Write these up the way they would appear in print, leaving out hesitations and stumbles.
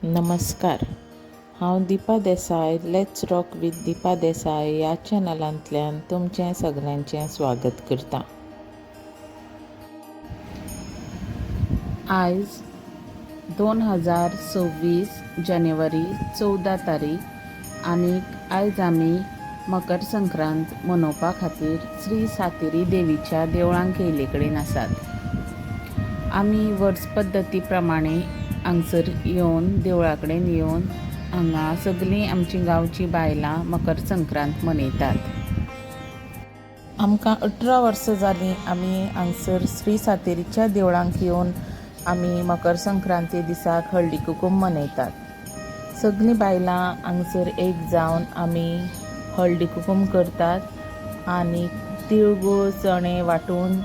नमस्कार, हांव दीपा देसाय लेट्स रॉक विथ दीपा देसाय ह्या चॅनलांतल्यान तुमचें सगळ्यांचें स्वागत करता। आयज 2026 जानेवारी 14 तारीख आनीक आयज आमी मकर संक्रांत मनोवपा खातीर श्री सातेरी देवीच्या देवळांक येयले कडेन आसात। आमी वर्स पद्दती प्रमाणे हांगसर येवन देवळा कडेन येवन हांगा सगळीं आमची गांवची बायलां मकर संक्रांत मनयतात। आमकां 18 वर्सां जालीं आमी हांगसर श्री सातेरीच्या देवळांक येवन आमी मकर संक्रांती दिसाक हळदी कुकूम मनयतात। सगळीं बायलां हांगसर एक जावन आमी हळदी कुकूम करतात आनी तिळगूळ चणे वांटून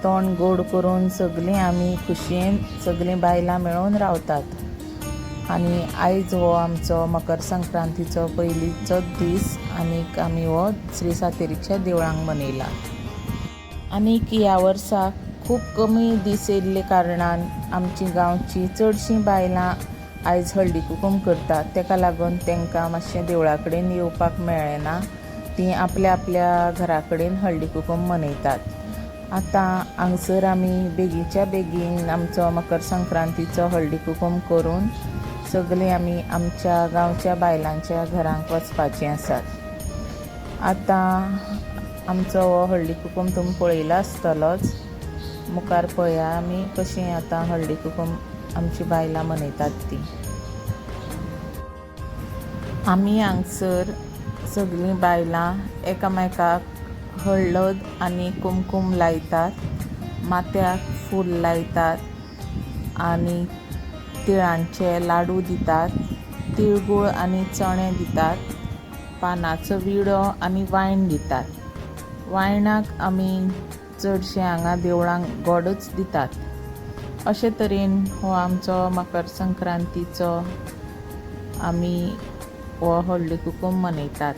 तोंड गोड करून सगळीं आमी खुशयेन सगळीं बायलां मेळून रावतात। आनी आयज हो आमचो मकर संक्रांतीचो पयलीचो दीस आनीक आमी हो श्री सातेरीच्या देवळांक मनयला। आनीक ह्या वर्सा खूब कमी दीस येयल्ले कारणान आमची गांवची चडशीं बायलां आयज हळदी कुकूम करतात, तेका लागून तांकां मातशें देवळा कडेन येवपाक मेळ्ळें ना। तीं आपल्या आपल्या घरा कडेन हळदी कुकूम मनयतात। आतां हांगसर आमी बेगीच्या बेगीन आमचो मकर संक्रांतीचो हळदी कुकूम करून सगळीं आमी आमच्या गांवच्या बायलांच्या घरांक वचपाचीं आसात। आतां आमचो हो हळदी कुकूम तुमी पळयलो आसतलोच, मुखार पळया आमी कशीं आतां हळदी कुकूम आमची बायलां मनयतात तीं। आमी हांगसर सगळीं बायलां एकामेकाक हळद आनी कुमकुम लायतात, माथ्याक फूल लायतात आनी तिळांचे लाडू दितात, तिळगूळ आनी चणे दितात, पानाचो विडो आनी वायन दितात। वायनाक आमी चडशे हांगा देवळांक गोडच दितात। अशे तरेन हो आमचो मकर संक्रांतीचो आमी हो हळदी कुकूम मनयतात।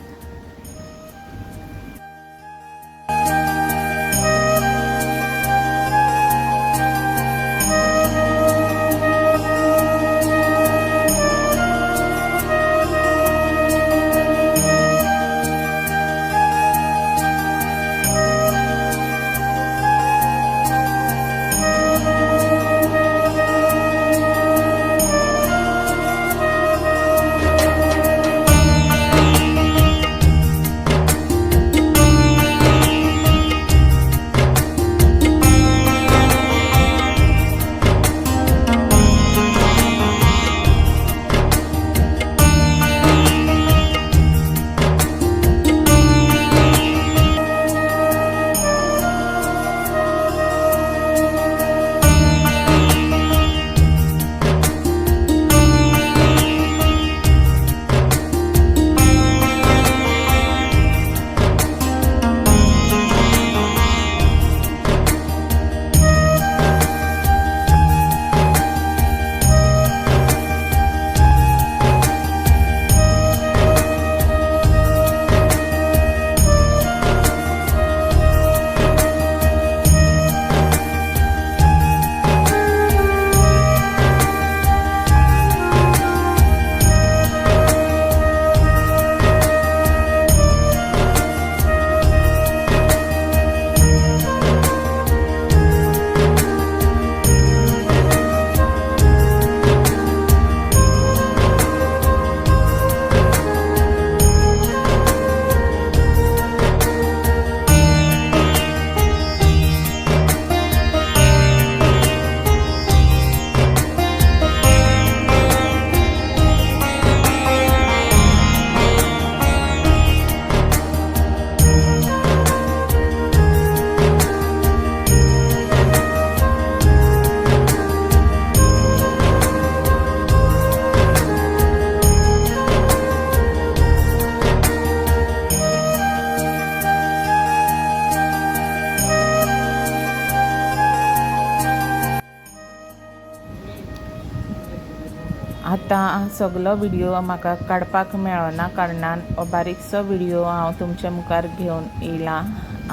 आतां सगळो व्हिडियो म्हाका काडपाक मेळना कारणान हो बारीकसो व्हिडियो हांव तुमच्या मुखार घेवन येयलां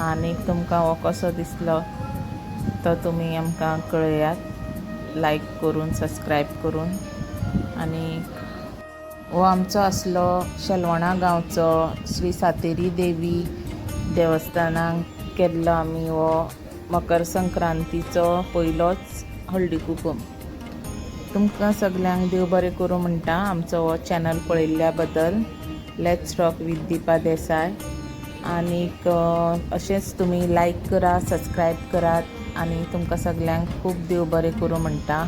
आनी तुमकां हो कसो दिसलो तो तुमी आमकां कळयात, लायक करून सबस्क्रायब करून आनी हो आमचो असलो शेलवणा गांवचो श्री सातेरी देवी देवस्थानाक केल्लो आमी हो मकर संक्रांतीचो पयलोच हळदी कुकूम. तुमकां सगल्यांक देव बरें करूं म्हणटा आमचो हो चॅनल पळयल्ल्या बद्दल. लेट्स टॉक विथ दीपा देसाय. आनीक अशेंच तुमी लायक करा, सबस्क्रायब करात आनी तुमकां सगल्यांक खूब देव बरें करूं म्हणटा.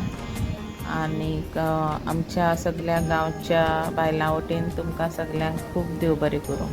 आनीक आमच्या सगळ्या गांवच्या बायलां वटेन तुमकां सगल्यांक खूब देव बरें करूं.